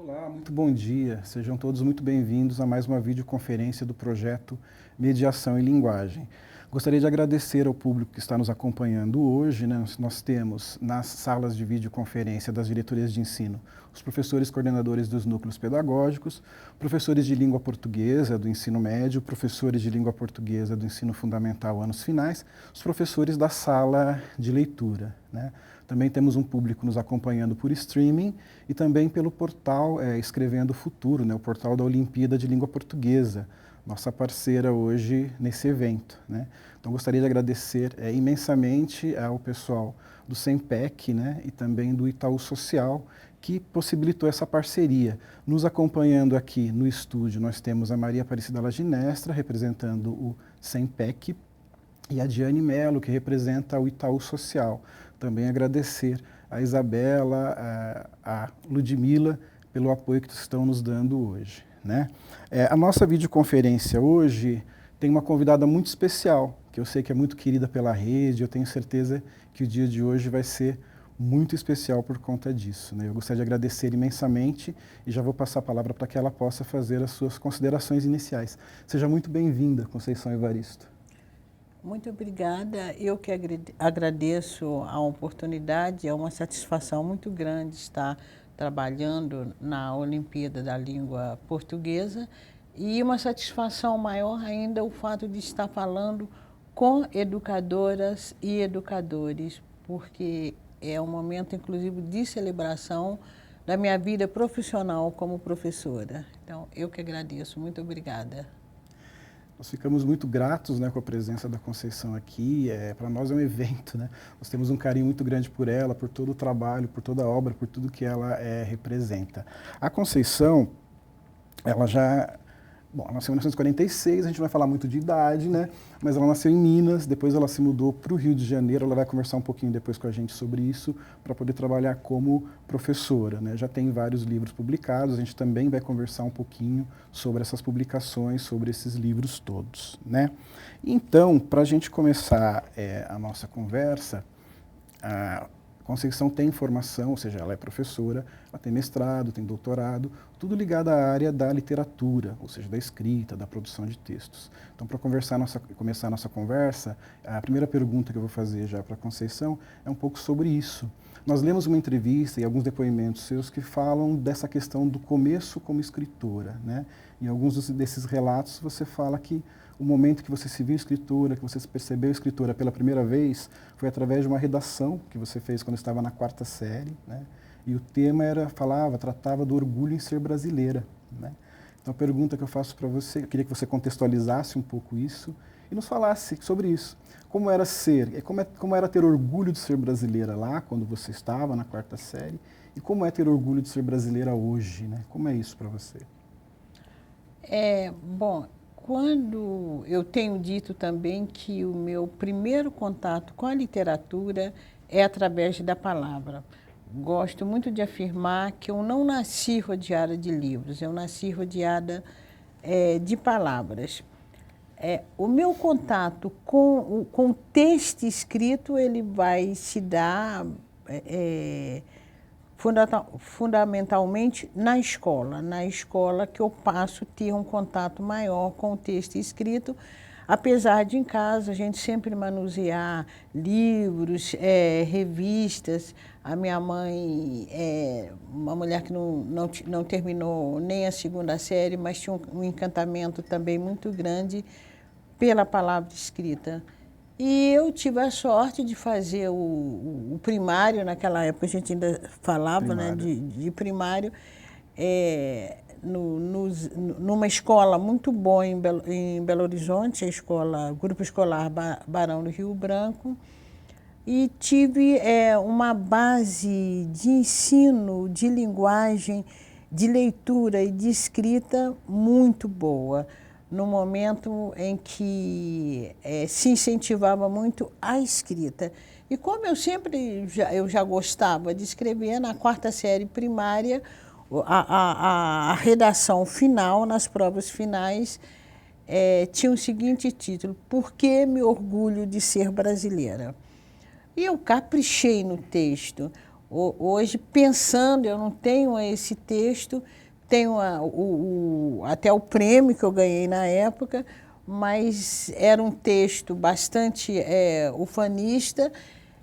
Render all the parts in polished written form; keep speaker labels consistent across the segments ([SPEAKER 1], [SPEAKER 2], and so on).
[SPEAKER 1] Olá, muito bom dia. Sejam todos muito bem-vindos a mais uma videoconferência do projeto Mediação e Linguagem. Gostaria de agradecer ao público que está nos acompanhando hoje, né? Nós temos nas salas de videoconferência das diretorias de ensino os professores coordenadores dos núcleos pedagógicos, professores de língua portuguesa do ensino médio, professores de língua portuguesa do ensino fundamental anos finais, os professores da sala de leitura, né? Também temos um público nos acompanhando por streaming e também pelo portal Escrevendo o Futuro, né, o portal da Olimpíada de Língua Portuguesa, nossa parceira hoje nesse evento, né? Então gostaria de agradecer imensamente ao pessoal do SEMPEC, né, e também do Itaú Social, que possibilitou essa parceria. Nos acompanhando aqui no estúdio, nós temos a Maria Aparecida Laginestra, representando o SEMPEC, e a Diane Mello, que representa o Itaú Social. Também agradecer a Isabela, a Ludmila, pelo apoio que estão nos dando hoje, né? A nossa videoconferência hoje tem uma convidada muito especial, que eu sei que é muito querida pela rede, eu tenho certeza que o dia de hoje vai ser muito especial por conta disso, né? Eu gostaria de agradecer imensamente e já vou passar a palavra para que ela possa fazer as suas considerações iniciais. Seja muito bem-vinda, Conceição Evaristo.
[SPEAKER 2] Muito obrigada. Eu que agradeço a oportunidade, é uma satisfação muito grande estar trabalhando na Olimpíada da Língua Portuguesa e uma satisfação maior ainda o fato de estar falando com educadoras e educadores, porque é um momento, inclusive, de celebração da minha vida profissional como professora. Então, eu que agradeço. Muito obrigada.
[SPEAKER 1] Nós ficamos muito gratos, né, com a presença da Conceição aqui. Para nós é um evento, né? Nós temos um carinho muito grande por ela, por todo o trabalho, por toda a obra, por tudo que ela representa. A Conceição, ela já... Bom, ela nasceu em 1946, a gente não vai falar muito de idade, né? Mas ela nasceu em Minas, depois ela se mudou para o Rio de Janeiro, ela vai conversar um pouquinho depois com a gente sobre isso, para poder trabalhar como professora, né? Já tem vários livros publicados, a gente também vai conversar um pouquinho sobre essas publicações, sobre esses livros todos, né? Então, para a gente começar a nossa conversa, a Conceição tem formação, ou seja, ela é professora, ela tem mestrado, tem doutorado, tudo ligado à área da literatura, ou seja, da escrita, da produção de textos. Então, para começar a nossa conversa, a primeira pergunta que eu vou fazer já para a Conceição é um pouco sobre isso. Nós lemos uma entrevista e alguns depoimentos seus que falam dessa questão do começo como escritora, né? Em alguns desses relatos você fala que o momento que você se viu escritora, que você se percebeu escritora pela primeira vez, foi através de uma redação que você fez quando estava na 4ª série, né? E o tema tratava do orgulho em ser brasileira, né? Então a pergunta que eu faço para você, eu queria que você contextualizasse um pouco isso e nos falasse sobre isso. Como era como era ter orgulho de ser brasileira lá, quando você estava na 4ª série, e como é ter orgulho de ser brasileira hoje, né? Como é isso para você?
[SPEAKER 2] Bom, quando eu tenho dito também que o meu primeiro contato com a literatura é através da palavra. Gosto muito de afirmar que eu não nasci rodeada de livros, eu nasci rodeada de palavras. O meu contato com o texto escrito, ele vai se dar fundamentalmente na escola que eu passo a ter um contato maior com o texto escrito, apesar de em casa a gente sempre manusear livros, revistas. A minha mãe é uma mulher que não terminou nem a 2ª série, mas tinha um encantamento também muito grande pela palavra escrita. E eu tive a sorte de fazer o primário, naquela época a gente ainda falava, né, de primário, numa escola muito boa em Belo Horizonte, Grupo Escolar Barão do Rio Branco, e tive uma base de ensino, de linguagem, de leitura e de escrita muito boa, no momento em que se incentivava muito a escrita. E como eu já gostava de escrever, na 4ª série primária, a redação final, nas provas finais, tinha o seguinte título: Por que me orgulho de ser brasileira? E eu caprichei no texto. Hoje, pensando, eu não tenho esse texto, tenho até o prêmio que eu ganhei na época, mas era um texto bastante ufanista,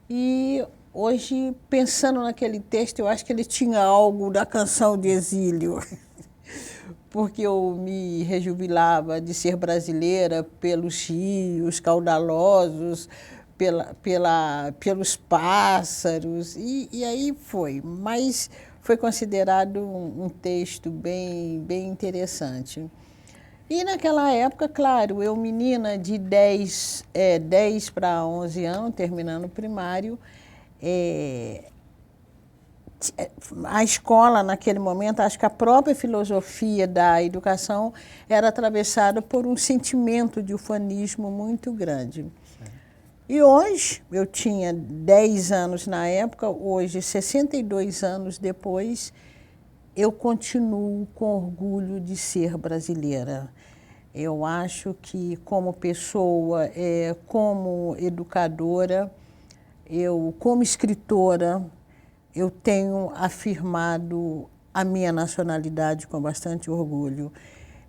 [SPEAKER 2] e hoje, pensando naquele texto, eu acho que ele tinha algo da canção de exílio, porque eu me rejubilava de ser brasileira pelos rios caudalosos, pelos pássaros, e aí foi. Mas foi considerado um texto bem interessante. E naquela época, claro, eu menina de 10 para 11 anos, terminando o primário, a escola, naquele momento, acho que a própria filosofia da educação era atravessada por um sentimento de ufanismo muito grande. E hoje, eu tinha 10 anos na época, hoje, 62 anos depois, eu continuo com orgulho de ser brasileira. Eu acho que, como pessoa, como educadora, como escritora, eu tenho afirmado a minha nacionalidade com bastante orgulho.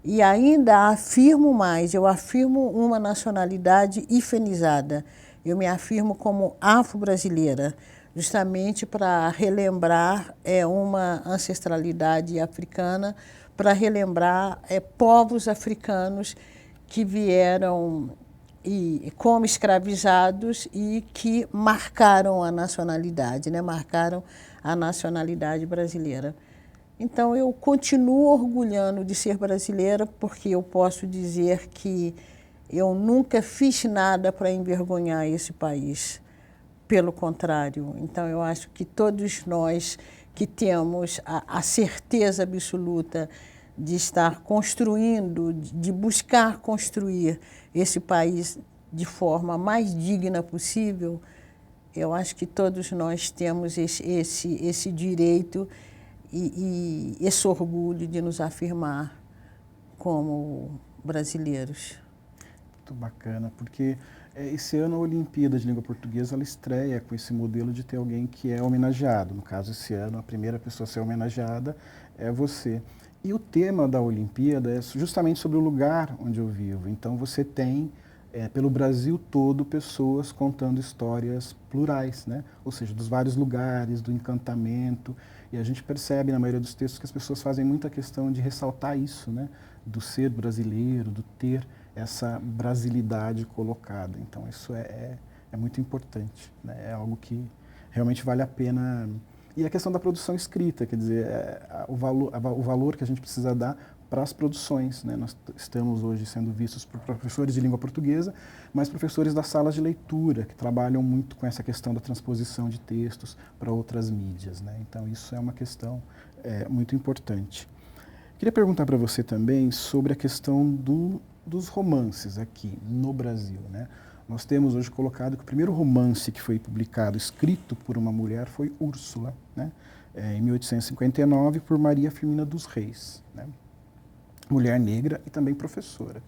[SPEAKER 2] E ainda afirmo mais, eu afirmo uma nacionalidade hifenizada. Eu me afirmo como afro-brasileira, justamente para relembrar uma ancestralidade africana, para relembrar povos africanos que vieram como escravizados e que marcaram a nacionalidade, né? Marcaram a nacionalidade brasileira. Então, eu continuo orgulhando de ser brasileira, porque eu posso dizer que eu nunca fiz nada para envergonhar esse país. Pelo contrário. Então, eu acho que todos nós que temos a certeza absoluta de estar construindo, de buscar construir esse país de forma mais digna possível, eu acho que todos nós temos esse direito e esse orgulho de nos afirmar como brasileiros.
[SPEAKER 1] Muito bacana, porque esse ano a Olimpíada de Língua Portuguesa ela estreia com esse modelo de ter alguém que é homenageado. No caso, esse ano, a primeira pessoa a ser homenageada é você. E o tema da Olimpíada é justamente sobre o lugar onde eu vivo. Então, você tem, pelo Brasil todo, pessoas contando histórias plurais, né? Ou seja, dos vários lugares, do encantamento. E a gente percebe, na maioria dos textos, que as pessoas fazem muita questão de ressaltar isso, né? Do ser brasileiro, do ter essa brasilidade colocada. Então, isso é muito importante, né? É algo que realmente vale a pena. E a questão da produção escrita, quer dizer, o valor que a gente precisa dar para as produções, né? Nós estamos hoje sendo vistos por professores de língua portuguesa, mas professores das salas de leitura, que trabalham muito com essa questão da transposição de textos para outras mídias, né? Então, isso é uma questão muito importante. Queria perguntar para você também sobre a questão dos romances aqui no Brasil, né? Nós temos hoje colocado que o primeiro romance que foi publicado, escrito por uma mulher, foi Úrsula, né? Em 1859, por Maria Firmina dos Reis, né? Mulher negra e também professora.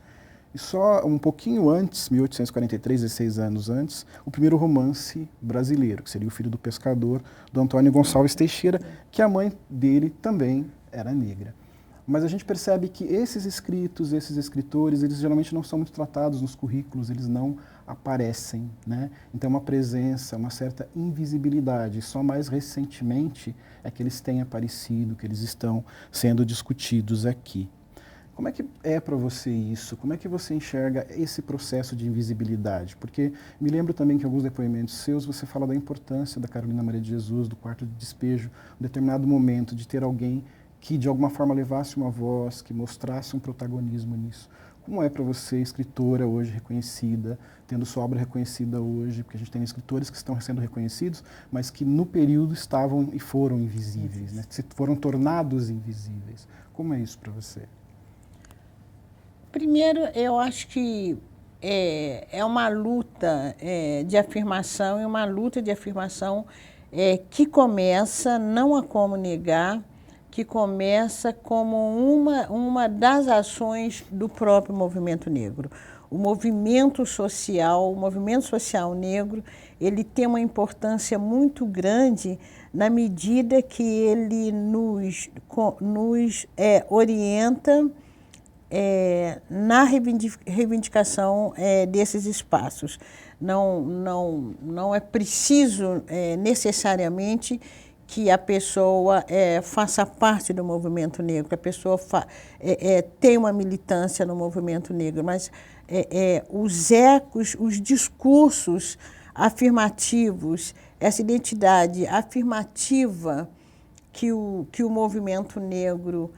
[SPEAKER 1] E só um pouquinho antes, 1843, 16 anos antes, o primeiro romance brasileiro, que seria O Filho do Pescador, do Antônio Gonçalves Teixeira, que a mãe dele também era negra. Mas a gente percebe que esses escritos, esses escritores, eles geralmente não são muito tratados nos currículos, eles não aparecem, né? Então, uma presença, uma certa invisibilidade. Só mais recentemente é que eles têm aparecido, que eles estão sendo discutidos aqui. Como é que é para você isso? Como é que você enxerga esse processo de invisibilidade? Porque me lembro também que em alguns depoimentos seus você fala da importância da Carolina Maria de Jesus, do quarto de despejo, um determinado momento de ter alguém que de alguma forma levasse uma voz, que mostrasse um protagonismo nisso. Como é para você, escritora hoje reconhecida, tendo sua obra reconhecida hoje, porque a gente tem escritores que estão sendo reconhecidos, mas que no período estavam e foram invisíveis, né? Que foram tornados invisíveis. Como é isso para você?
[SPEAKER 2] Primeiro, eu acho que é uma luta de afirmação, e uma luta de afirmação que começa, não há como negar, que começa como uma das ações do próprio movimento negro. O movimento social negro, ele tem uma importância muito grande na medida que ele nos orienta na reivindicação desses espaços. Não é preciso necessariamente que a pessoa faça parte do movimento negro, que a pessoa tenha uma militância no movimento negro, mas os ecos, os discursos afirmativos, essa identidade afirmativa que o movimento negro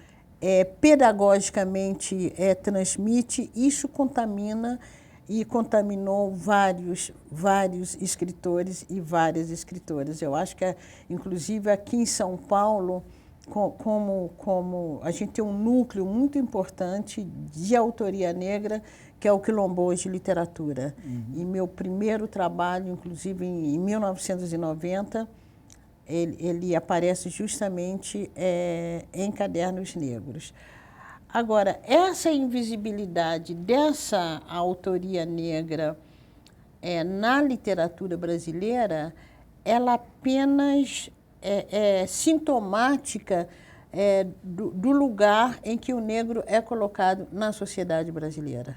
[SPEAKER 2] pedagogicamente transmite, isso contamina e contaminou vários escritores e várias escritoras. Eu acho que, inclusive, aqui em São Paulo, como a gente tem um núcleo muito importante de autoria negra, que é o Quilomboas de Literatura. E meu primeiro trabalho, inclusive, em 1990, ele aparece justamente em Cadernos Negros. Agora, essa invisibilidade dessa autoria negra na literatura brasileira, ela apenas é sintomática do lugar em que o negro é colocado na sociedade brasileira.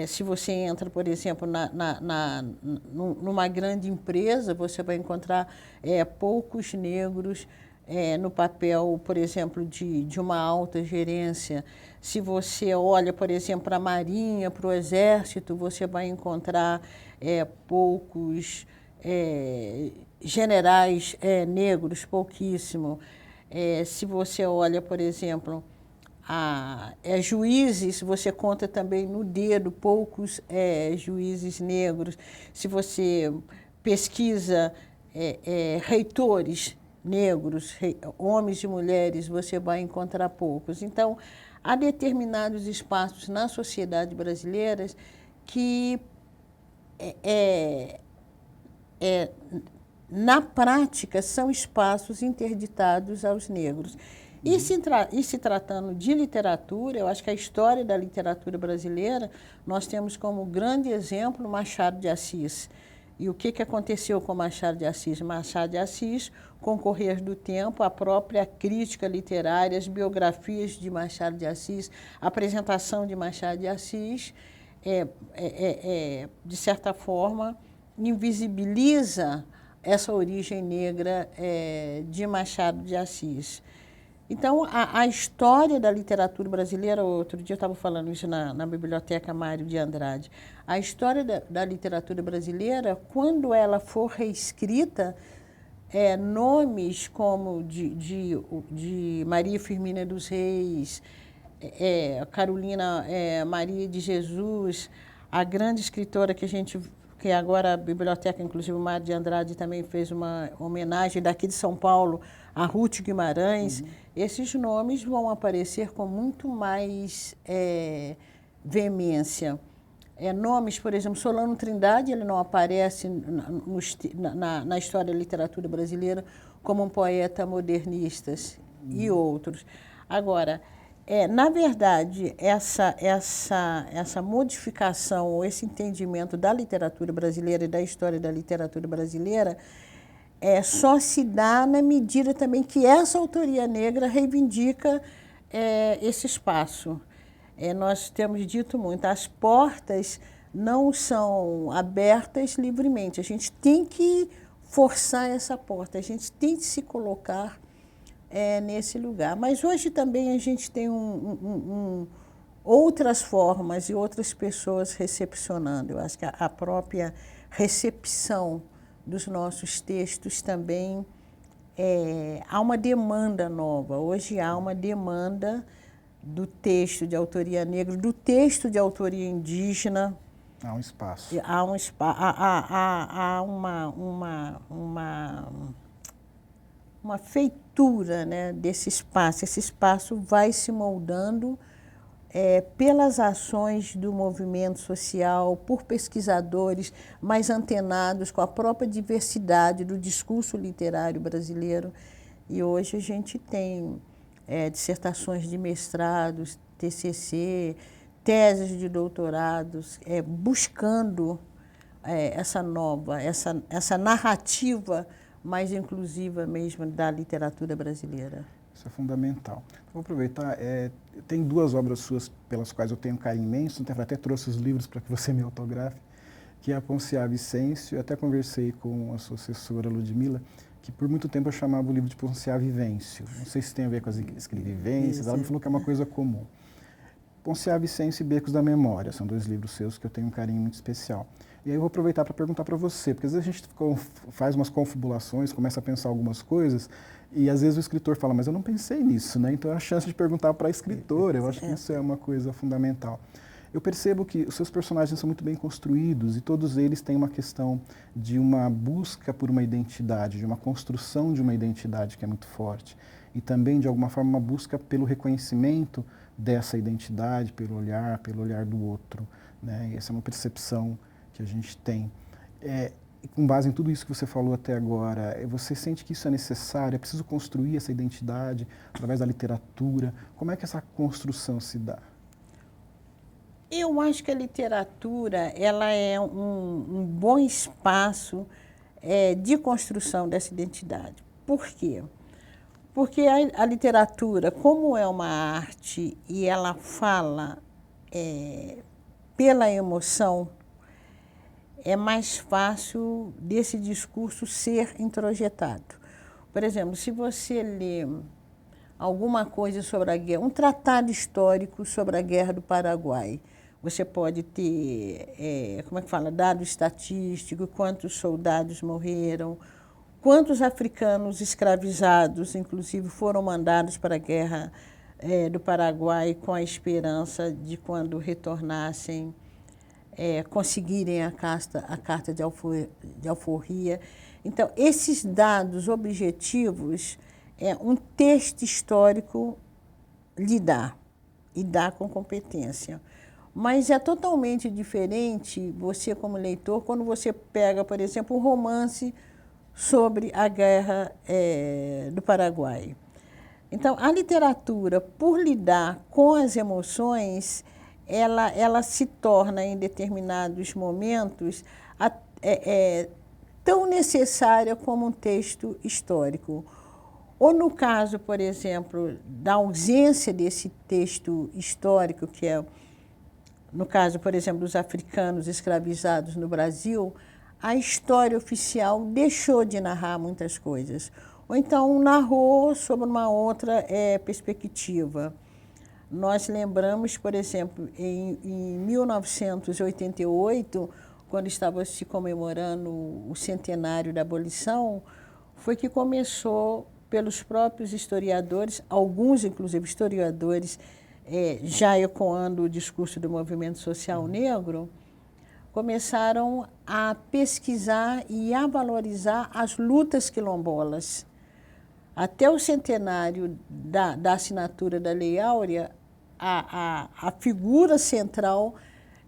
[SPEAKER 2] Se você entra, por exemplo, numa grande empresa, você vai encontrar poucos negros no papel, por exemplo, de uma alta gerência. Se você olha, por exemplo, para a Marinha, para o Exército, você vai encontrar poucos generais negros, pouquíssimo. Se você olha, por exemplo, juízes, você conta também no dedo poucos juízes negros. Se você pesquisa reitores negros, homens e mulheres, você vai encontrar poucos. Então, há determinados espaços na sociedade brasileira que, na prática, são espaços interditados aos negros. E se tratando de literatura, eu acho que a história da literatura brasileira, nós temos como grande exemplo Machado de Assis. E o que aconteceu com Machado de Assis? Machado de Assis, com o correr do tempo, a própria crítica literária, as biografias de Machado de Assis, a apresentação de Machado de Assis, de certa forma, invisibiliza essa origem negra de Machado de Assis. Então, a história da literatura brasileira, outro dia eu estava falando isso na Biblioteca Mário de Andrade, a história da literatura brasileira, quando ela for reescrita, nomes como de Maria Firmina dos Reis, Carolina Maria de Jesus, a grande escritora que agora a Biblioteca, inclusive o Mário de Andrade também fez uma homenagem daqui de São Paulo, a Ruth Guimarães, esses nomes vão aparecer com muito mais veemência. Nomes, por exemplo, Solano Trindade, ele não aparece na história da literatura brasileira como um poeta modernista e outros. Agora, na verdade, essa modificação ou esse entendimento da literatura brasileira e da história da literatura brasileira só se dá na medida também que essa autoria negra reivindica esse espaço. Nós temos dito muito, as portas não são abertas livremente, a gente tem que forçar essa porta, a gente tem que se colocar nesse lugar. Mas hoje também a gente tem outras formas e outras pessoas recepcionando. Eu acho que a própria recepção dos nossos textos também há uma demanda nova. Hoje há uma demanda do texto de autoria negra, do texto de autoria indígena.
[SPEAKER 1] Há um espaço.
[SPEAKER 2] Há uma feitura, né, desse espaço. Esse espaço vai se moldando pelas ações do movimento social, por pesquisadores mais antenados com a própria diversidade do discurso literário brasileiro. E hoje a gente tem dissertações de mestrados, TCC, teses de doutorados, buscando essa narrativa mais inclusiva mesmo da literatura brasileira.
[SPEAKER 1] Isso é fundamental. Vou aproveitar, tem 2 obras suas pelas quais eu tenho um carinho imenso, então até trouxe os livros para que você me autografe, que é a Ponciá Vicêncio. Eu até conversei com a sua assessora Ludmila, que por muito tempo eu chamava o livro de Ponciá Vivêncio. Não sei se tem a ver com as escrevivências, ela me falou que é uma coisa comum. Ponciá Vicêncio e Becos da Memória, são 2 livros seus que eu tenho um carinho muito especial. E aí eu vou aproveitar para perguntar para você, porque às vezes a gente faz umas confabulações, começa a pensar algumas coisas, e às vezes o escritor fala, mas eu não pensei nisso, né? Então é a chance de perguntar para a escritora, eu acho que isso é uma coisa fundamental. Eu percebo que os seus personagens são muito bem construídos e todos eles têm uma questão de uma busca por uma identidade, de uma construção de uma identidade que é muito forte. E também, de alguma forma, uma busca pelo reconhecimento dessa identidade, pelo olhar do outro, né? E essa é uma percepção que a gente tem. Com base em tudo isso que você falou até agora, você sente que isso é necessário? É preciso construir essa identidade através da literatura? Como é que essa construção se dá?
[SPEAKER 2] Eu acho que a literatura ela é um bom espaço de construção dessa identidade. Por quê? Porque a literatura, como é uma arte e ela fala pela emoção, é mais fácil desse discurso ser introjetado. Por exemplo, se você lê alguma coisa sobre a guerra, um tratado histórico sobre a Guerra do Paraguai, você pode ter, dado estatístico, quantos soldados morreram, quantos africanos escravizados, inclusive, foram mandados para a Guerra do Paraguai com a esperança de, quando retornassem, conseguirem a carta de alforria. Então, esses dados objetivos, um texto histórico lhe dá, e dá com competência. Mas é totalmente diferente você, como leitor, quando você pega, por exemplo, um romance sobre a Guerra do Paraguai. Então, a literatura, por lidar com as emoções, ela se torna, em determinados momentos, tão necessária como um texto histórico. Ou no caso, por exemplo, da ausência desse texto histórico, que é, no caso, por exemplo, dos africanos escravizados no Brasil, a história oficial deixou de narrar muitas coisas. Ou então narrou sob uma outra perspectiva. Nós lembramos, por exemplo, em 1988, quando estava se comemorando o centenário da abolição, foi que começou, pelos próprios historiadores, alguns, inclusive, historiadores, já ecoando o discurso do movimento social negro, começaram a pesquisar e a valorizar as lutas quilombolas. Até o centenário da assinatura da Lei Áurea, a figura central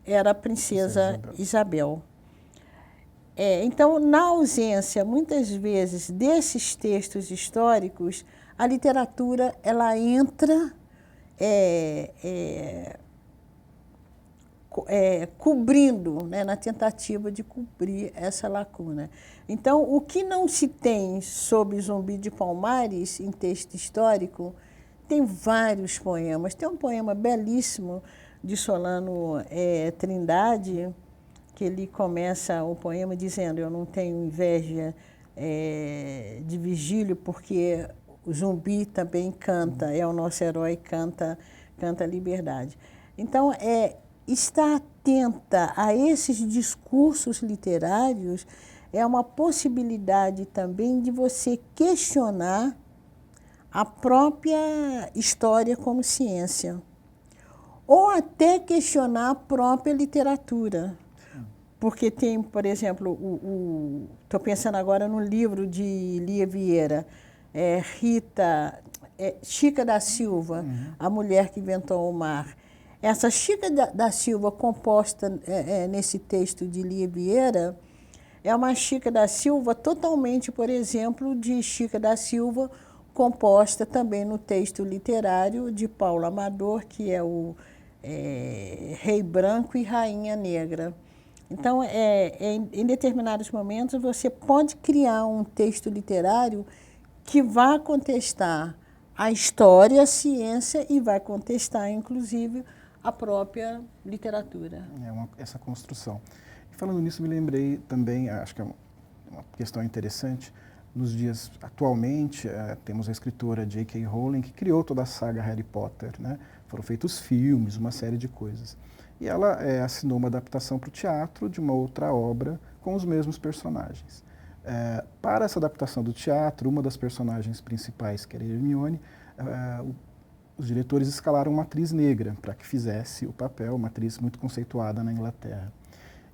[SPEAKER 2] era a princesa Isabel. Então, na ausência, muitas vezes, desses textos históricos, a literatura ela entra cobrindo, né, na tentativa de cobrir essa lacuna. Então, o que não se tem sobre Zumbi de Palmares, em texto histórico, tem vários poemas. Tem um poema belíssimo de Solano Trindade, que ele começa o poema dizendo: eu não tenho inveja de Virgílio, porque o Zumbi também canta, é o nosso herói, canta a liberdade. Então, estar atenta a esses discursos literários é uma possibilidade também de você questionar a própria história como ciência, ou até questionar a própria literatura. Porque tem, por exemplo, estou pensando agora no livro de Lia Vieira, Chica da Silva, A Mulher que Inventou o Mar. Essa Chica da Silva, composta nesse texto de Lia Vieira, é uma Chica da Silva totalmente, por exemplo, de Chica da Silva, composta também no texto literário de Paulo Amador, que é o Rei Branco e Rainha Negra. Então, em determinados momentos, você pode criar um texto literário que vá contestar a história, a ciência e vai contestar, inclusive, a própria literatura.
[SPEAKER 1] Essa construção. E falando nisso, me lembrei também, acho que é uma questão interessante, nos dias, atualmente, temos a escritora J.K. Rowling, que criou toda a saga Harry Potter, né? Foram feitos filmes, uma série de coisas. E ela assinou uma adaptação para o teatro de uma outra obra com os mesmos personagens. Para essa adaptação do teatro, uma das personagens principais, que era Hermione, os diretores escalaram uma atriz negra para que fizesse o papel, uma atriz muito conceituada na Inglaterra.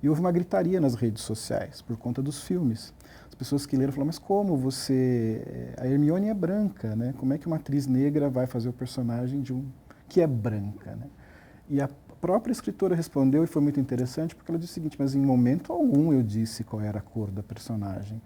[SPEAKER 1] E houve uma gritaria nas redes sociais por conta dos filmes. As pessoas que leram falaram, mas como você... A Hermione é branca, né? Como é que uma atriz negra vai fazer o personagem que é branca, né? E a própria escritora respondeu, e foi muito interessante, porque ela disse o seguinte, mas em momento algum eu disse qual era a cor da personagem.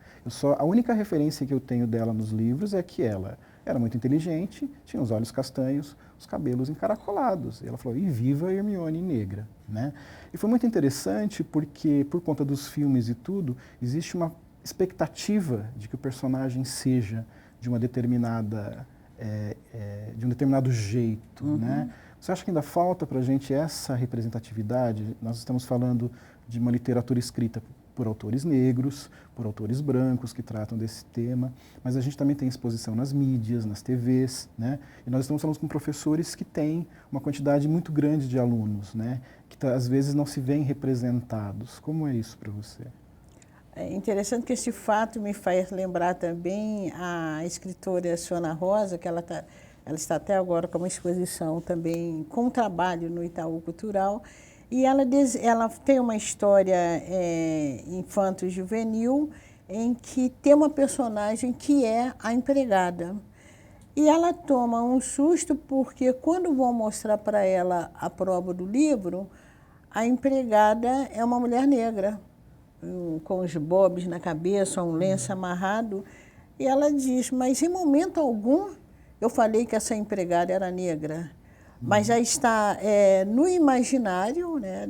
[SPEAKER 1] A única referência que eu tenho dela nos livros é que ela era muito inteligente, tinha os olhos castanhos, os cabelos encaracolados. E ela falou, e viva a Hermione negra, né? E foi muito interessante porque, por conta dos filmes e tudo, existe uma expectativa de que o personagem seja de uma determinada, de um determinado jeito, né? Você acha que ainda falta para a gente essa representatividade? Nós estamos falando de uma literatura escrita por autores negros, por autores brancos que tratam desse tema, mas a gente também tem exposição nas mídias, nas TVs, né? E nós estamos falando com professores que têm uma quantidade muito grande de alunos, né? Que às vezes não se veem representados. Como é isso para você?
[SPEAKER 2] É interessante que esse fato me faz lembrar também a escritora Sônia Rosa, que ela está até agora com uma exposição também, com trabalho no Itaú Cultural, e ela tem uma história infanto-juvenil em que tem uma personagem que é a empregada. E ela toma um susto porque quando vão mostrar para ela a prova do livro, a empregada é uma mulher negra, com os bobs na cabeça, um lenço amarrado, e ela diz, mas em momento algum eu falei que essa empregada era negra, mas já está no imaginário, né,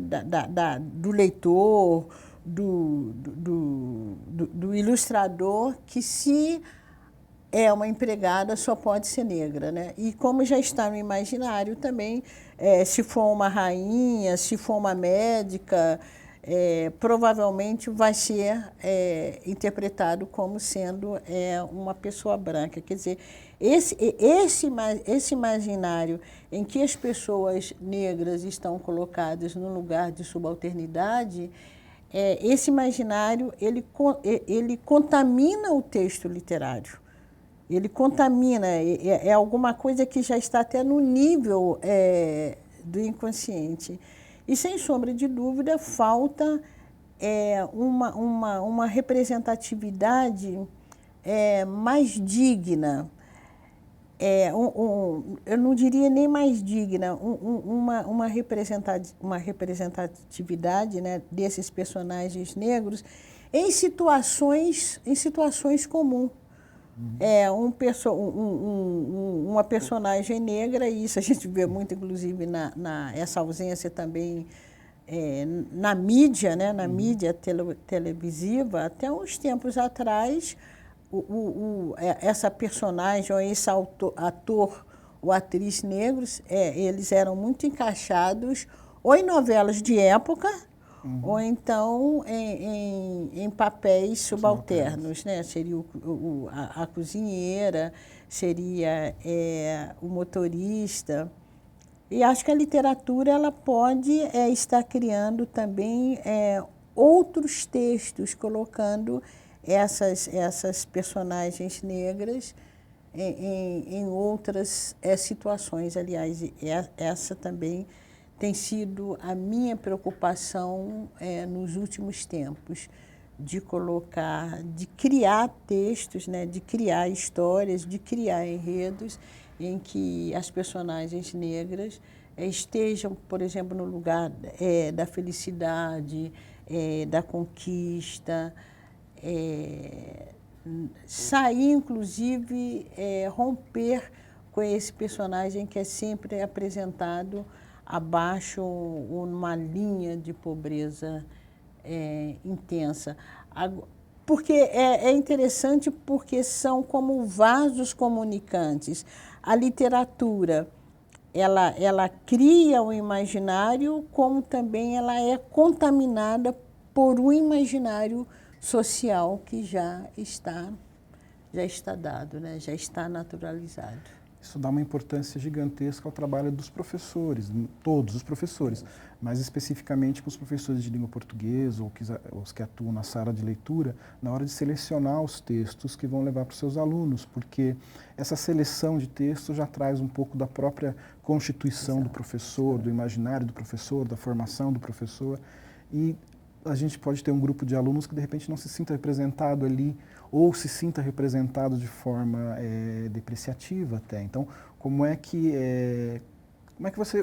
[SPEAKER 2] do leitor, do ilustrador, que se é uma empregada só pode ser negra, né? E como já está no imaginário também, se for uma rainha, se for uma médica, provavelmente vai ser interpretado como sendo uma pessoa branca. Quer dizer, esse imaginário em que as pessoas negras estão colocadas no lugar de subalternidade, esse imaginário ele contamina o texto literário. Ele contamina, é alguma coisa que já está até no nível do inconsciente. E, sem sombra de dúvida, falta uma representatividade mais digna, eu não diria nem mais digna, uma representatividade, né, desses personagens negros em situações comuns. Uma personagem negra, e isso a gente vê muito, inclusive, essa ausência também na mídia, né, na mídia televisiva. Até uns tempos atrás, essa personagem, ou esse ator ou atriz negros, eles eram muito encaixados ou em novelas de época, ou então em papéis subalternos, né? Seria a cozinheira, seria o motorista. E acho que a literatura ela pode estar criando também outros textos, colocando essas personagens negras em outras situações. Aliás, essa também tem sido a minha preocupação nos últimos tempos, de criar textos, né, de criar histórias, de criar enredos em que as personagens negras estejam, por exemplo, no lugar da felicidade, da conquista, sair, inclusive, romper com esse personagem que é sempre apresentado abaixo ou numa linha de pobreza intensa. Porque é interessante porque são como vasos comunicantes. A literatura, ela cria o imaginário, como também ela é contaminada por um imaginário social que já está dado, né? Já está naturalizado.
[SPEAKER 1] Isso dá uma importância gigantesca ao trabalho dos professores, todos os professores, mas especificamente com os professores de língua portuguesa ou os que atuam na sala de leitura, na hora de selecionar os textos que vão levar para os seus alunos, porque essa seleção de textos já traz um pouco da própria constituição do professor, do imaginário do professor, da formação do professor, e a gente pode ter um grupo de alunos que de repente não se sinta representado ali, ou se sinta representado de forma depreciativa até. Então, o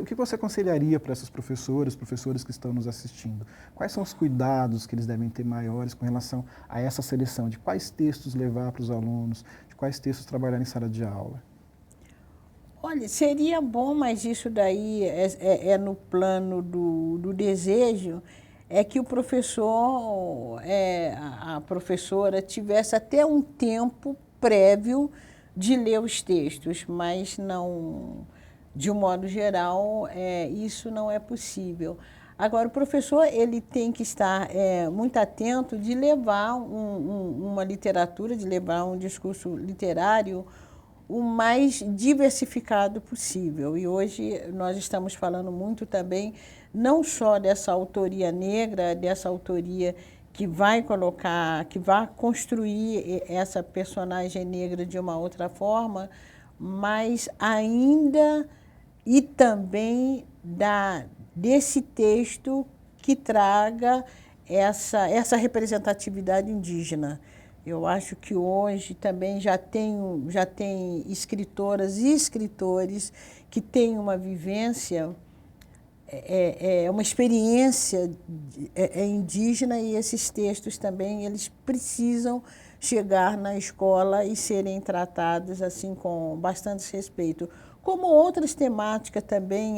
[SPEAKER 1] que você aconselharia para essas professoras, professores que estão nos assistindo? Quais são os cuidados que eles devem ter maiores com relação a essa seleção? De quais textos levar para os alunos? De quais textos trabalhar em sala de aula?
[SPEAKER 2] Olha, seria bom, mas isso daí é no plano do desejo, é que o professor, a professora tivesse até um tempo prévio de ler os textos, mas não, de um modo geral, isso não é possível. Agora, o professor ele tem que estar muito atento de levar uma literatura, de levar um discurso literário o mais diversificado possível. E hoje nós estamos falando muito também, não só dessa autoria negra, dessa autoria que vai colocar, que vai construir essa personagem negra de uma outra forma, mas ainda e também desse texto que traga essa representatividade indígena. Eu acho que hoje também já tem escritoras e escritores que têm uma vivência, uma experiência indígena, e esses textos também eles precisam chegar na escola e serem tratados assim com bastante respeito. Como outras temáticas também,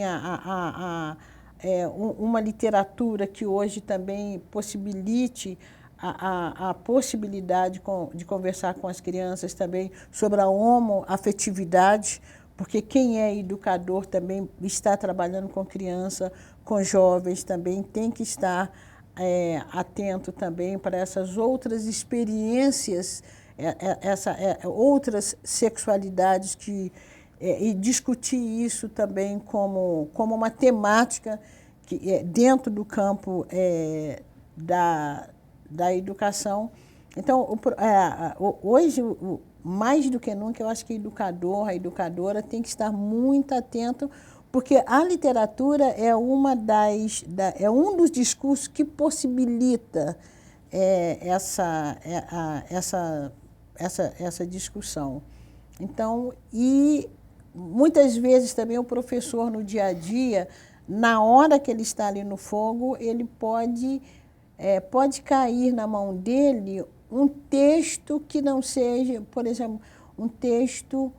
[SPEAKER 2] uma literatura que hoje também possibilite a possibilidade de conversar com as crianças também sobre a homoafetividade, porque quem é educador também está trabalhando com criança, com jovens também, tem que estar atento também para essas outras experiências, outras sexualidades e discutir isso também como uma temática que, dentro do campo da educação. Então, hoje, mais do que nunca, eu acho que o educador, a educadora tem que estar muito atento, porque a literatura é um dos discursos que possibilita essa discussão. Então, e muitas vezes também o professor no dia a dia, na hora que ele está ali no fogo, ele pode cair na mão dele um texto que não seja, por exemplo, um texto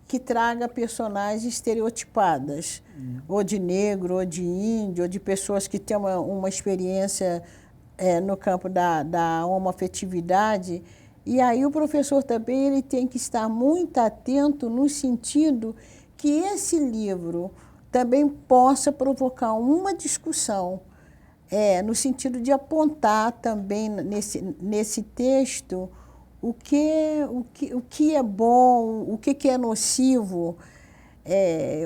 [SPEAKER 2] que traga personagens estereotipadas, ou de negro, ou de índio, ou de pessoas que têm uma experiência no campo da homoafetividade. E aí o professor também ele tem que estar muito atento no sentido que esse livro também possa provocar uma discussão, no sentido de apontar também nesse texto o que é bom, o que é nocivo.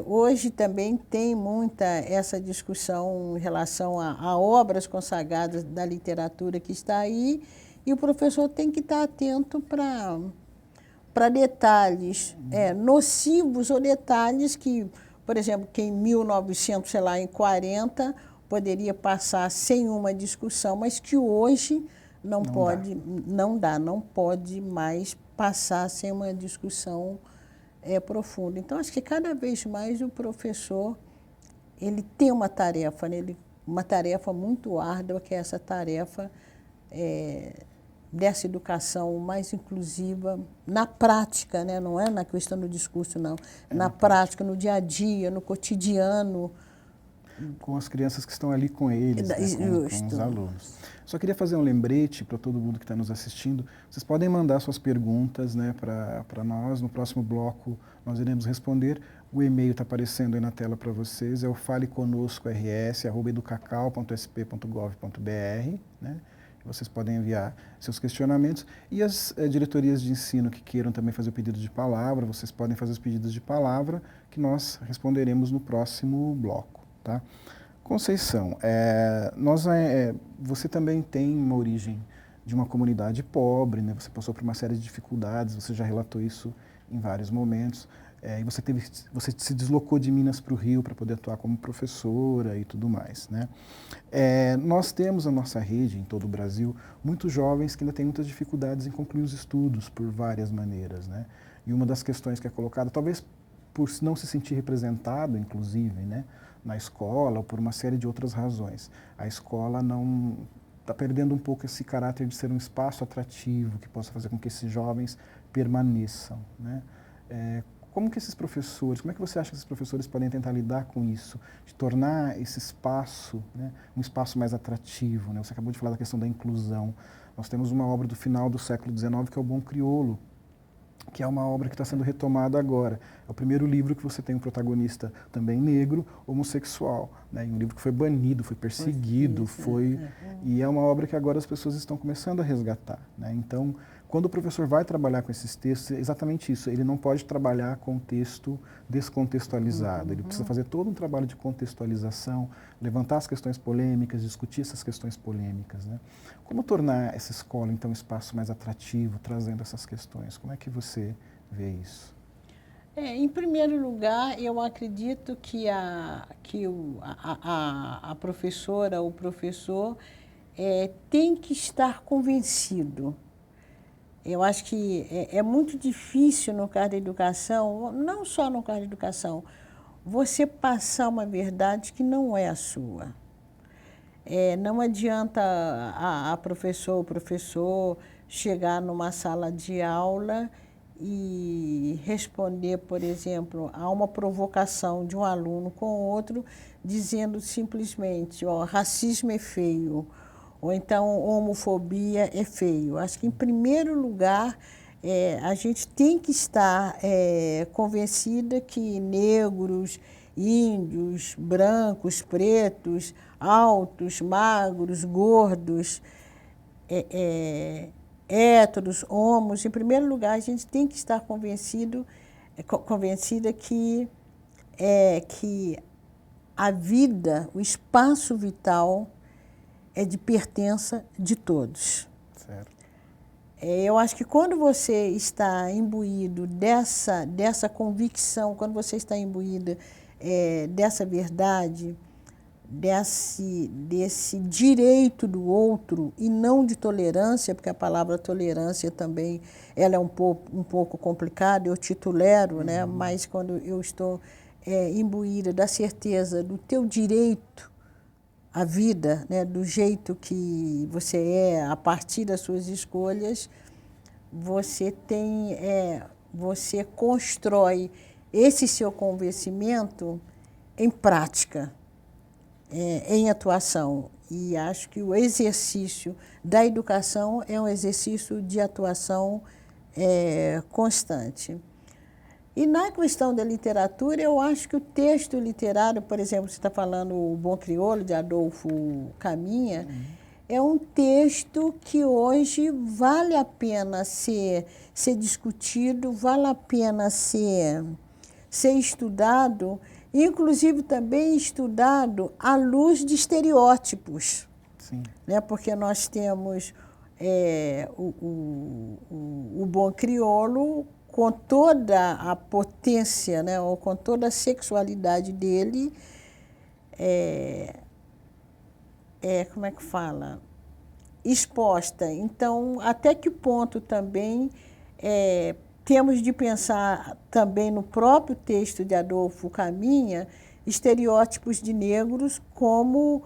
[SPEAKER 2] Hoje também tem muita essa discussão em relação a obras consagradas da literatura que está aí, e o professor tem que estar atento para detalhes nocivos, ou detalhes que, por exemplo, que em 1940 poderia passar sem uma discussão, mas que hoje não pode mais passar sem uma discussão profunda. Então, acho que cada vez mais o professor ele tem uma tarefa, né? Uma tarefa muito árdua, que é essa tarefa dessa educação mais inclusiva na prática, né? Não é na questão do discurso, não. Na prática, no dia a dia, no cotidiano.
[SPEAKER 1] com as crianças que estão ali com eles, né, com os alunos. Só queria fazer um lembrete para todo mundo que está nos assistindo. Vocês podem mandar suas perguntas, né, para nós. No próximo bloco nós iremos responder. O e-mail está aparecendo aí na tela para vocês. É o faleconosco@educacau.sp.gov.br, né? Vocês podem enviar seus questionamentos. E as diretorias de ensino que queiram também fazer o pedido de palavra, vocês podem fazer os pedidos de palavra, que nós responderemos no próximo bloco. Tá? Conceição, você também tem uma origem de uma comunidade pobre, né? Você passou por uma série de dificuldades, você já relatou isso em vários momentos. E você se deslocou de Minas para o Rio para poder atuar como professora e tudo mais, né? Nós temos na nossa rede, em todo o Brasil, muitos jovens que ainda têm muitas dificuldades em concluir os estudos por várias maneiras, né? E uma das questões que é colocada, talvez por não se sentir representado, inclusive, né, na escola ou por uma série de outras razões. A escola não está perdendo um pouco esse caráter de ser um espaço atrativo que possa fazer com que esses jovens permaneçam, né? Como que esses professores, como é que você acha que esses professores podem tentar lidar com isso, de tornar esse espaço, né, um espaço mais atrativo, né? Você acabou de falar da questão da inclusão. Nós temos uma obra do final do século XIX, que é o Bom Crioulo, que é uma obra que está sendo retomada agora. É o primeiro livro que você tem um protagonista também negro, homossexual, né? E um livro que foi banido, foi perseguido, e é uma obra que agora as pessoas estão começando a resgatar, né? Então, quando o professor vai trabalhar com esses textos, é exatamente isso, ele não pode trabalhar com texto descontextualizado, ele precisa fazer todo um trabalho de contextualização, levantar as questões polêmicas, discutir essas questões polêmicas, né? Como tornar essa escola, então, um espaço mais atrativo, trazendo essas questões? Como é que você vê isso?
[SPEAKER 2] Em primeiro lugar, eu acredito que a professora ou o professor tem que estar convencido. Eu acho que é muito difícil no caso da educação, não só no caso da educação, você passar uma verdade que não é a sua. Não adianta a professora ou o professor chegar numa sala de aula e responder, por exemplo, a uma provocação de um aluno com outro, dizendo simplesmente, racismo é feio, ou então homofobia é feio. Acho que, em primeiro lugar, a gente tem que estar convencida que negros, índios, brancos, pretos, altos, magros, gordos, héteros, homos, em primeiro lugar, a gente tem que estar convencida que a vida, o espaço vital, é de pertença de todos.
[SPEAKER 1] Certo.
[SPEAKER 2] Eu acho que quando você está imbuído dessa convicção, quando você está imbuído dessa verdade, desse direito do outro e não de tolerância, porque a palavra tolerância também ela é um pouco complicada, eu te tolero, né? Mas quando eu estou imbuída da certeza do teu direito à vida, né? Do jeito que você é, a partir das suas escolhas, você constrói esse seu convencimento em prática. Em atuação. E acho que o exercício da educação é um exercício de atuação constante. E na questão da literatura, eu acho que o texto literário, por exemplo, você está falando o Bom Crioulo, de Adolfo Caminha, é um texto que hoje vale a pena ser discutido, vale a pena ser estudado, inclusive também estudado à luz de estereótipos.
[SPEAKER 1] Sim.
[SPEAKER 2] Né? Porque nós temos o Bom Crioulo com toda a potência, né? Ou com toda a sexualidade dele, como é que fala? Exposta. Então, até que ponto também temos de pensar também no próprio texto de Adolfo Caminha, estereótipos de negros como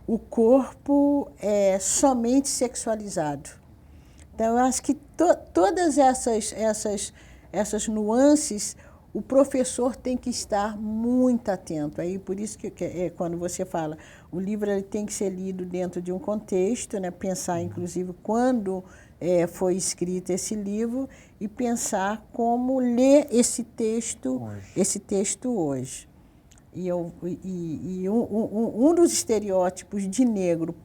[SPEAKER 2] o corpo somente sexualizado. Então, eu acho que todas essas nuances o professor tem que estar muito atento. Aí, por isso que quando você fala, o livro ele tem que ser lido dentro de um contexto, né? Pensar, inclusive, quando foi escrito esse livro e pensar como ler esse texto hoje. Um dos estereótipos de negro,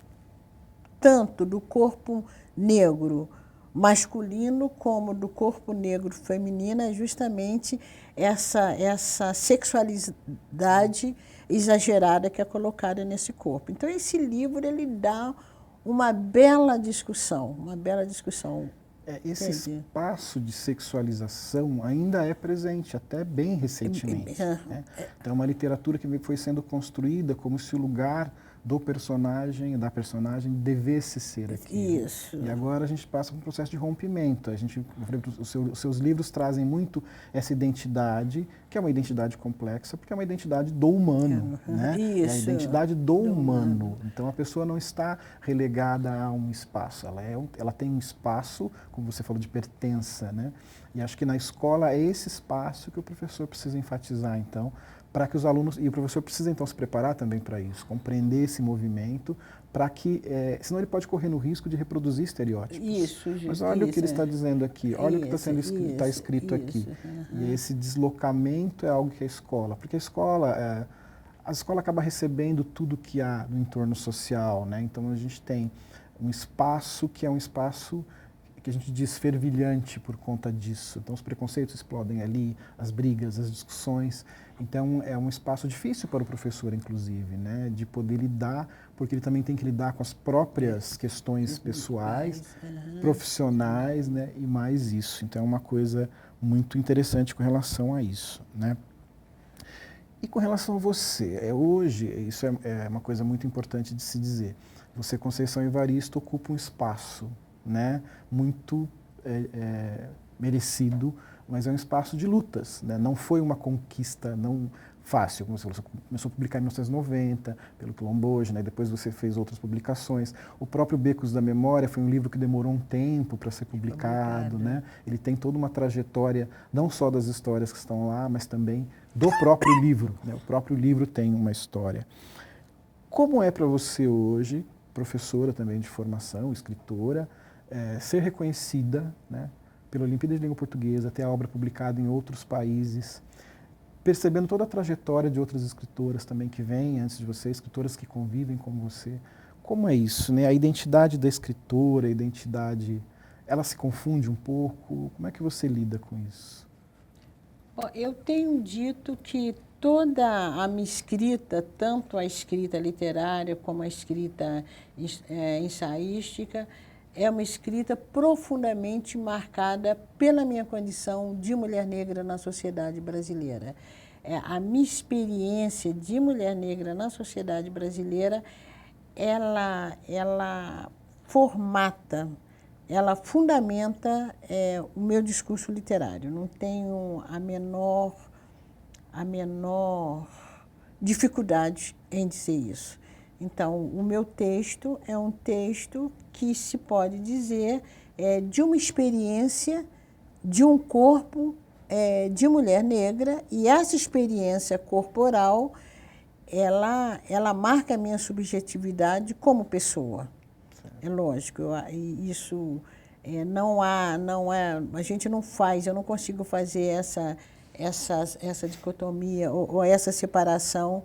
[SPEAKER 2] tanto do corpo negro masculino como do corpo negro feminino, é justamente essa sexualidade exagerada que é colocada nesse corpo. Então, esse livro ele dá uma bela discussão.
[SPEAKER 1] Esse espaço de sexualização ainda é presente, até bem recentemente. Né? Então, é uma literatura que foi sendo construída como se o lugar da personagem devesse ser aqui.
[SPEAKER 2] Isso.
[SPEAKER 1] E agora a gente passa por um processo de rompimento. Os seus livros trazem muito essa identidade, que é uma identidade complexa, porque é uma identidade do humano. Né?
[SPEAKER 2] Isso.
[SPEAKER 1] É a identidade do humano. Então a pessoa não está relegada a um espaço. Ela tem um espaço, como você falou, de pertença. Né? E acho que na escola é esse espaço que o professor precisa enfatizar, então, para que os alunos, e o professor precisa então se preparar também para isso, compreender esse movimento, para que, senão ele pode correr no risco de reproduzir estereótipos.
[SPEAKER 2] Isso,
[SPEAKER 1] mas olha o que ele está dizendo aqui, olha o que está escrito aqui. E esse deslocamento é algo que a escola, porque a escola acaba recebendo tudo que há no entorno social, né? Então a gente tem um espaço que é um espaço que a gente diz fervilhante por conta disso. Então os preconceitos explodem ali, as brigas, as discussões. Então é um espaço difícil para o professor, inclusive, né, de poder lidar, porque ele também tem que lidar com as próprias questões pessoais, profissionais, né, e mais isso. Então é uma coisa muito interessante com relação a isso, né. E com relação a você, hoje, isso é uma coisa muito importante de se dizer, você, Conceição Evaristo, ocupa um espaço, né, muito merecido, mas é um espaço de lutas, né? Não foi uma conquista não fácil, como você falou, você começou a publicar em 1990, pelo Quilomboja, né? Depois você fez outras publicações. O próprio Becos da Memória foi um livro que demorou um tempo para ser publicado, né? Ele tem toda uma trajetória, não só das histórias que estão lá, mas também do próprio livro, né? O próprio livro tem uma história. Como é para você hoje, professora também de formação, escritora, ser reconhecida, né, pela Olimpíada de Língua Portuguesa, ter a obra publicada em outros países, percebendo toda a trajetória de outras escritoras também que vêm antes de você, escritoras que convivem com você. Como é isso, né? A identidade da escritora, a identidade, ela se confunde um pouco? Como é que você lida com isso?
[SPEAKER 2] Eu tenho dito que toda a minha escrita, tanto a escrita literária como a escrita ensaística, é uma escrita profundamente marcada pela minha condição de mulher negra na sociedade brasileira. A minha experiência de mulher negra na sociedade brasileira, ela formata, ela fundamenta o meu discurso literário. Não tenho a menor dificuldade em dizer isso. Então, o meu texto é um texto que se pode dizer de uma experiência de um corpo de mulher negra, e essa experiência corporal, ela marca a minha subjetividade como pessoa. É lógico, isso a gente não faz, eu não consigo fazer essa dicotomia ou essa separação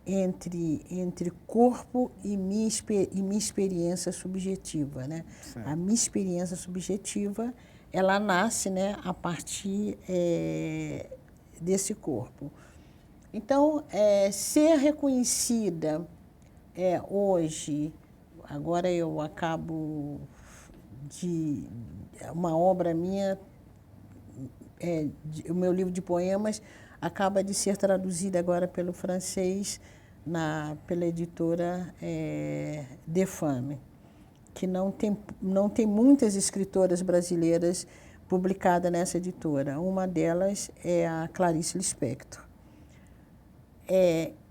[SPEAKER 2] entre corpo e minha experiência subjetiva, né? A minha experiência subjetiva, ela nasce, né, a partir desse corpo. Então, ser reconhecida hoje, agora eu acabo de uma obra minha, o meu livro de poemas acaba de ser traduzido agora pelo francês pela editora Defame, que não tem muitas escritoras brasileiras publicadas nessa editora. Uma delas é a Clarice Lispector.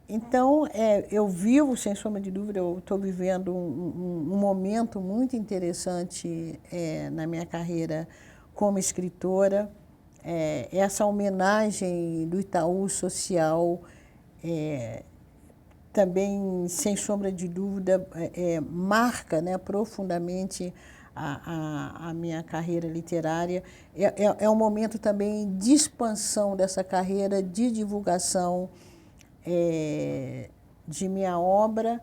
[SPEAKER 2] Então, eu vivo, sem sombra de dúvida, eu estou vivendo um momento muito interessante na minha carreira como escritora. essa homenagem do Itaú Social também, sem sombra de dúvida, marca, né, profundamente a minha carreira literária. É um momento também de expansão dessa carreira, de divulgação de minha obra,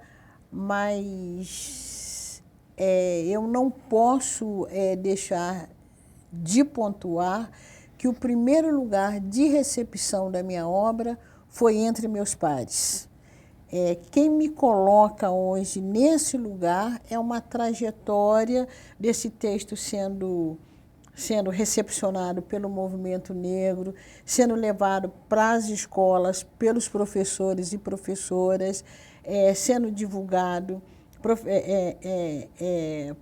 [SPEAKER 2] mas eu não posso deixar de pontuar que o primeiro lugar de recepção da minha obra foi entre meus pares. Quem me coloca hoje nesse lugar é uma trajetória desse texto sendo recepcionado pelo movimento negro, sendo levado para as escolas pelos professores e professoras, sendo divulgado,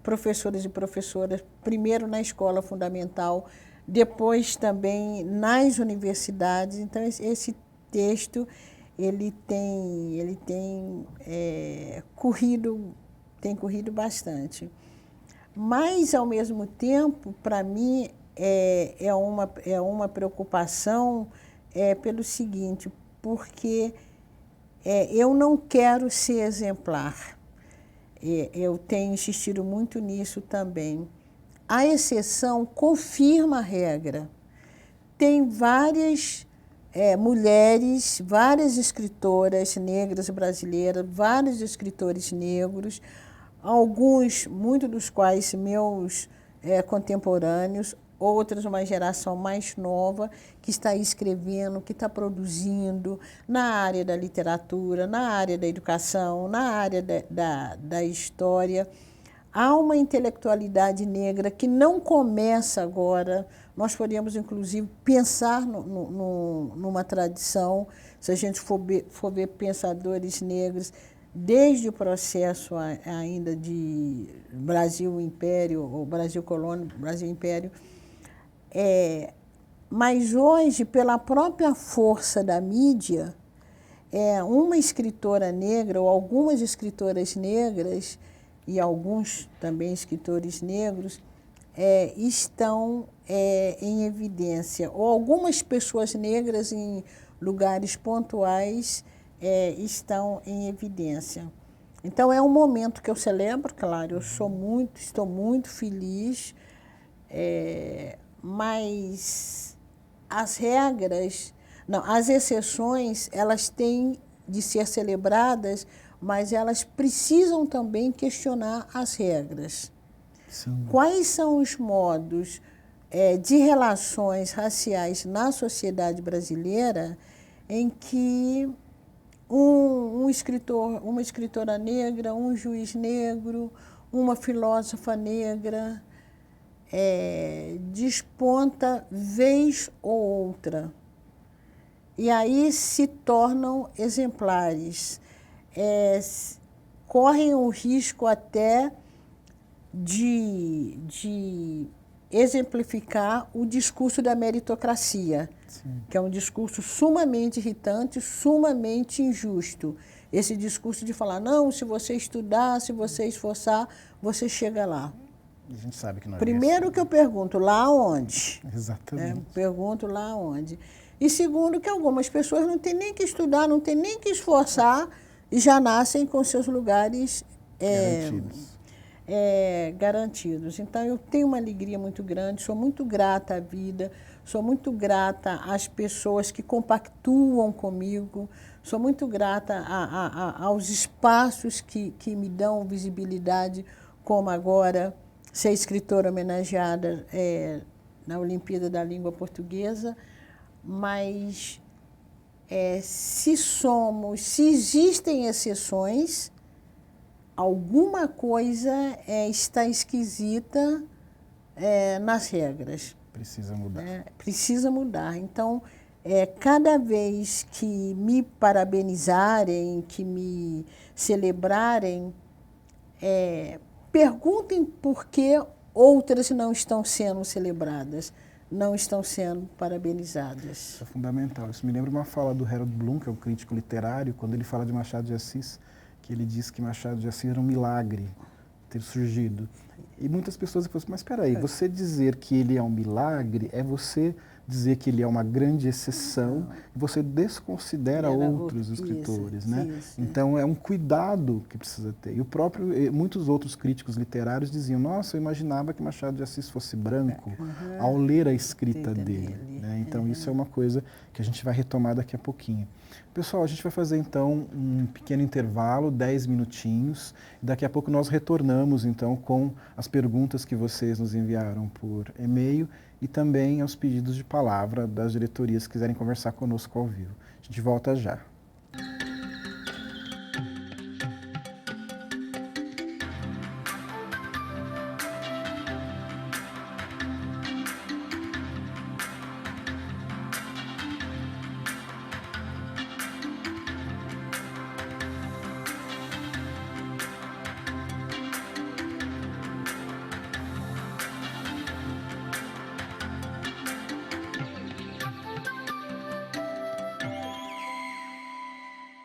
[SPEAKER 2] professores e professoras, primeiro na escola fundamental, depois também nas universidades. Então, esse texto ele tem corrido bastante. Mas, ao mesmo tempo, para mim, é uma preocupação pelo seguinte, porque eu não quero ser exemplar. Eu tenho insistido muito nisso também. A exceção confirma a regra. Tem várias mulheres, várias escritoras negras brasileiras, vários escritores negros, alguns, muitos dos quais meus contemporâneos, outras uma geração mais nova, que está escrevendo, que está produzindo na área da literatura, na área da educação, na área da história. Há uma intelectualidade negra que não começa agora. Nós podemos, inclusive, pensar numa tradição, se a gente for ver pensadores negros, desde o processo ainda de Brasil Império, ou Brasil Colônia, Brasil Império. Mas hoje, pela própria força da mídia, uma escritora negra, ou algumas escritoras negras, e alguns também escritores negros, estão em evidência. Ou algumas pessoas negras em lugares pontuais estão em evidência. Então, é um momento que eu celebro, claro, eu estou muito feliz, mas as regras, não, as exceções, elas têm de ser celebradas, mas elas precisam também questionar as regras.
[SPEAKER 1] Sim.
[SPEAKER 2] Quais são os modos de relações raciais na sociedade brasileira em que um escritor, uma escritora negra, um juiz negro, uma filósofa negra desponta vez ou outra, e aí se tornam exemplares. Correm o risco até de exemplificar o discurso da meritocracia, sim, que é um discurso sumamente irritante, sumamente injusto. Esse discurso de falar, não, se você estudar, se você esforçar, você chega lá.
[SPEAKER 1] A gente sabe que não é
[SPEAKER 2] Primeiro que eu pergunto, lá onde?
[SPEAKER 1] Exatamente.
[SPEAKER 2] Pergunto lá onde. E segundo que algumas pessoas não têm nem que estudar, não têm nem que esforçar, e já nascem com seus lugares garantidos. Então, eu tenho uma alegria muito grande, sou muito grata à vida, sou muito grata às pessoas que compactuam comigo, sou muito grata aos espaços que me dão visibilidade, como agora ser escritora homenageada na Olimpíada da Língua Portuguesa, mas se existem exceções, alguma coisa está esquisita nas regras.
[SPEAKER 1] Precisa mudar.
[SPEAKER 2] Precisa mudar. Então, cada vez que me parabenizarem, que me celebrarem, perguntem por que outras não estão sendo celebradas, não estão sendo parabenizadas.
[SPEAKER 1] Isso é fundamental. Isso me lembra uma fala do Harold Bloom, que é um crítico literário, quando ele fala de Machado de Assis, que ele diz que Machado de Assis era um milagre ter surgido. E muitas pessoas falam assim, mas espera aí, você dizer que ele é um milagre é você dizer que ele é uma grande exceção e você desconsidera outros escritores, né?
[SPEAKER 2] Isso.
[SPEAKER 1] Então é um cuidado que precisa ter. E o próprio, muitos outros críticos literários diziam: nossa, eu imaginava que Machado de Assis fosse branco ao ler a escrita dele, né? Então isso é uma coisa que a gente vai retomar daqui a pouquinho. Pessoal, a gente vai fazer então um pequeno intervalo, 10 minutinhos. Daqui a pouco nós retornamos então com as perguntas que vocês nos enviaram por e-mail e também aos pedidos de palavra das diretorias que quiserem conversar conosco ao vivo. A gente volta já.